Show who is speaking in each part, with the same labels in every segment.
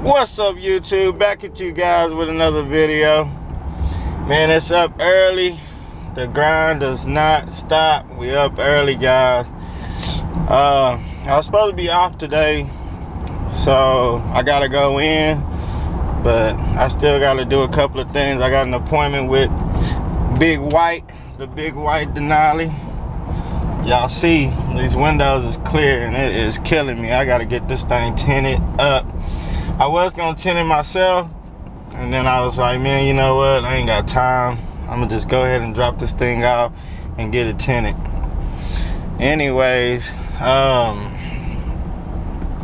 Speaker 1: What's up, YouTube? Back at you guys with another video. Man, it's up early. The grind does not stop. We up early, guys. I was supposed to be off today, so I gotta go in, but I still gotta do a couple of things. I got an appointment with Big White, the Big White Denali. Y'all see, these windows is clear and it is killing me. I gotta get this thing tinted up. I was gonna tint it myself, and then I was like, man, you know what? I ain't got time. I'm gonna just go ahead and drop this thing off and get it tinted. Anyways,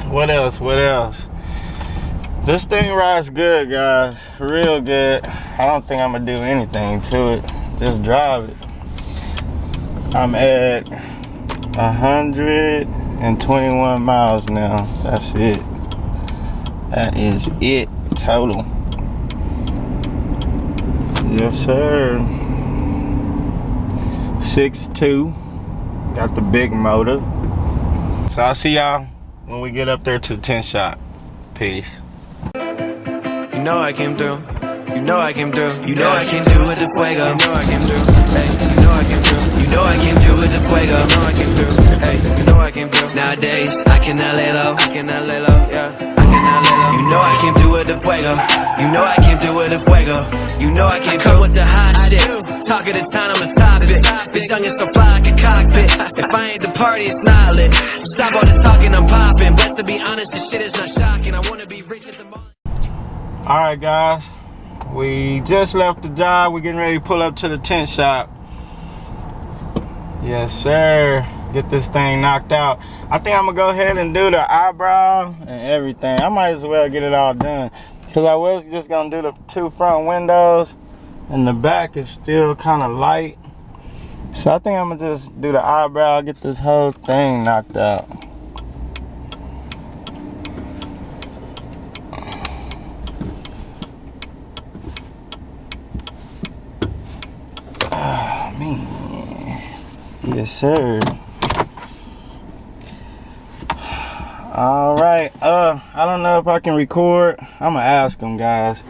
Speaker 1: what else? This thing rides good, guys. Real good. I don't think I'm gonna do anything to it. Just drive it. I'm at 121 miles now. That's it. That is it total. Yes, sir. 6.2. Got the big motor. So I'll see y'all when we get up there to the tint shop. Peace.
Speaker 2: You know I came through. You know I came through. You know I came through with the fuego. You know I came through. Hey, you know I came through. You know I came through with the fuego. You know I came through. Hey, you know I came through. Nowadays I cannot lay low. I cannot lay low. Yeah. You know I came through with the fuego. You know I came through with the fuego. You know I came through with the hot shit. Talk of the town, I'm a topic. This young is so fly like a cockpit. If I ain't the party, it's not lit. Stop all the talking, I'm popping. But to be honest, this shit is not shocking. I wanna be rich at the moment.
Speaker 1: Alright, guys. We just left the job. We're getting ready to pull up to the tint shop. Yes, sir. Get this thing knocked out. I think I'm gonna go ahead and do the eyebrow and everything. I might as well get it all done, because I was just gonna do the two front windows and the back is still kind of light. So I think I'm gonna just do the eyebrow, get this whole thing knocked out. Oh man. Yes, sir. All right, I don't know if I can record. I'm gonna ask them, guys,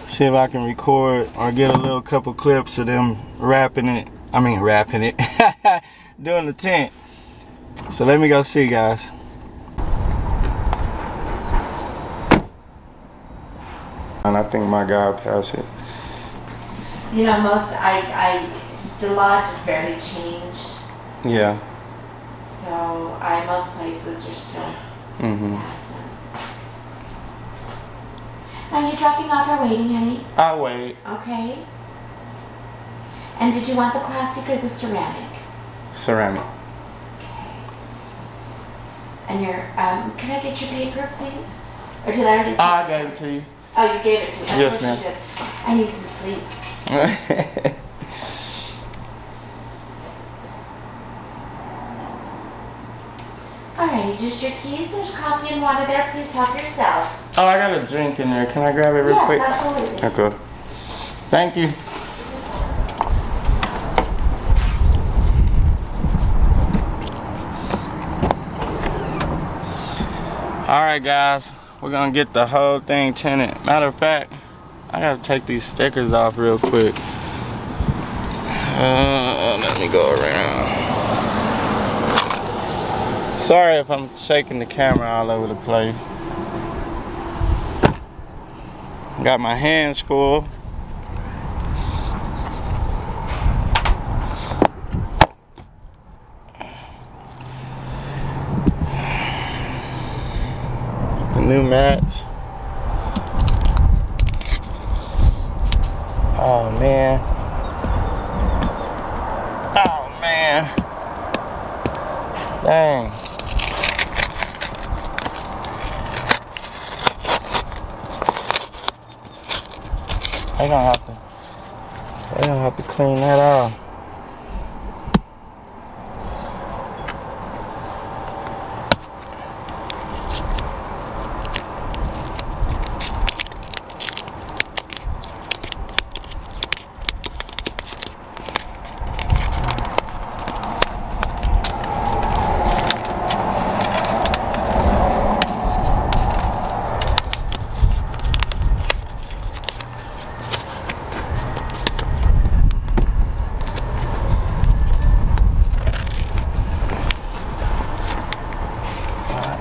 Speaker 1: see if I can record or get a little couple clips of them rapping it, doing the tint. So let me go see, guys. And I think my guy will pass it.
Speaker 3: You know, the law just barely changed.
Speaker 1: Yeah.
Speaker 3: So most places are still past them. Are you dropping off or waiting, honey?
Speaker 1: I'll wait.
Speaker 3: Okay. And did you want the classic or the ceramic?
Speaker 1: Ceramic.
Speaker 3: Okay. And can I get your paper, please? Or did I already take
Speaker 1: I gave it to you.
Speaker 3: Oh, you gave it to me.
Speaker 1: Yes, ma'am.
Speaker 3: I need some sleep. Alrighty, just your keys. There's coffee and water there. Please help yourself.
Speaker 1: Oh, I got a drink in there. Can I grab it real quick?
Speaker 3: Yes, absolutely.
Speaker 1: Okay. Thank you. Alright, guys. We're going to get the whole thing tinted. Matter of fact, I got to take these stickers off real quick. Let me go around. Sorry if I'm shaking the camera all over the place. Got my hands full. The new mats. Oh man. Oh man. Dang. They gonna have to clean that off.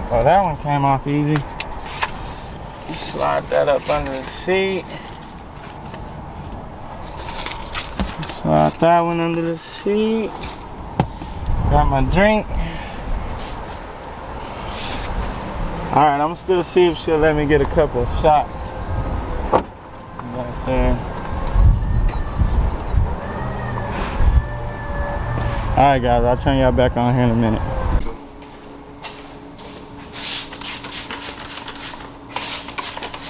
Speaker 1: Oh, that one came off easy. Slide that up under the seat. Slide that one under the seat. Got my drink. Alright, I'm still see if she'll let me get a couple of shots. Back there. Alright guys, I'll turn y'all back on here in a minute.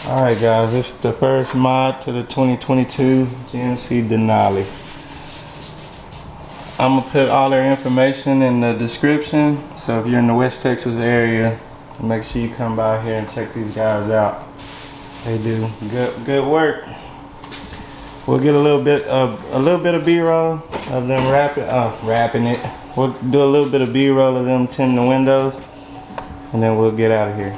Speaker 1: Alright guys, this is the first mod to the 2022 GMC Denali. I'm gonna put all their information in the description, so if you're in the West Texas area, make sure you come by here and check these guys out. They do good work. We'll get a little bit of B-roll of them wrapping it. We'll do a little bit of B-roll of them tinting the windows, and then we'll get out of here.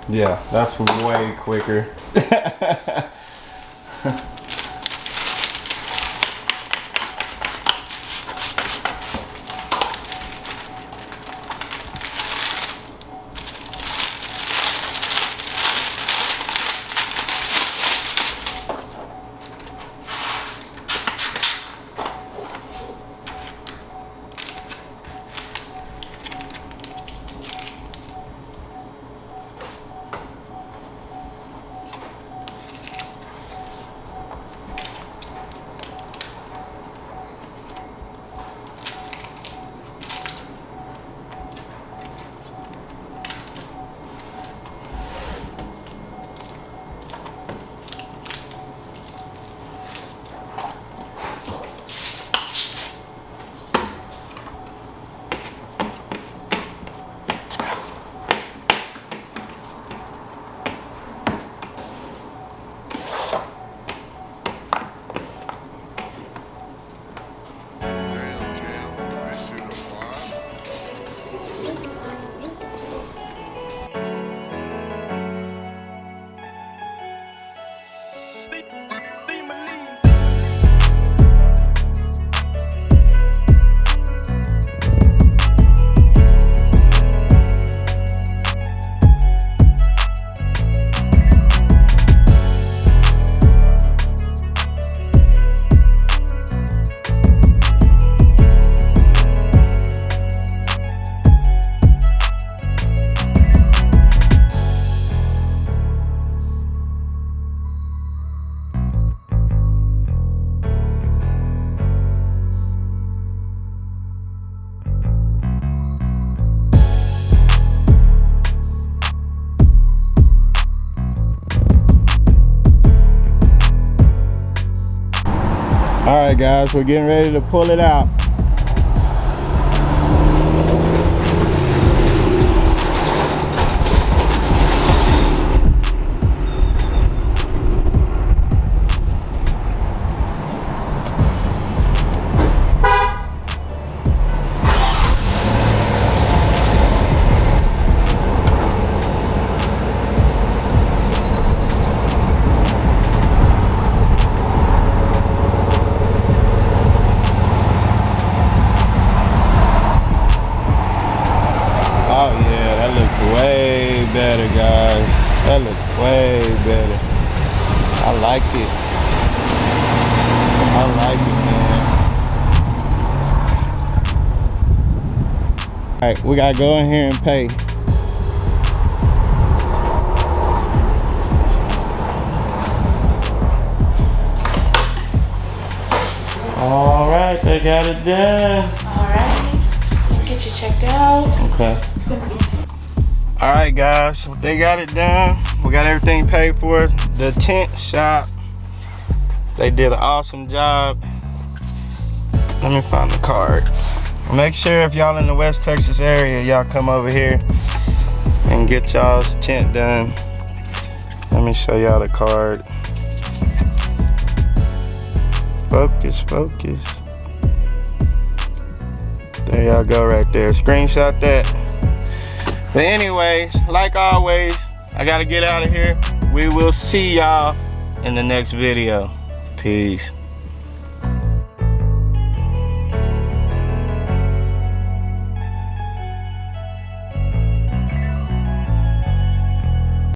Speaker 1: Yeah, that's way quicker. Alright guys, we're getting ready to pull it out. Way better, guys. That looks way better. I like it. I like it, man. Alright, we gotta go in here and pay. Alright, they got it done.
Speaker 3: Alright, get you checked out.
Speaker 1: Okay. Alright guys, they got it done. We got everything paid for. The tint shop, they did an awesome job. Let me find the card. Make sure if y'all in the West Texas area, y'all come over here and get y'all's tint done. Let me show y'all the card. Focus, focus. There y'all go right there. Screenshot that. But anyways, like always, I gotta get out of here. We will see y'all in the next video. Peace.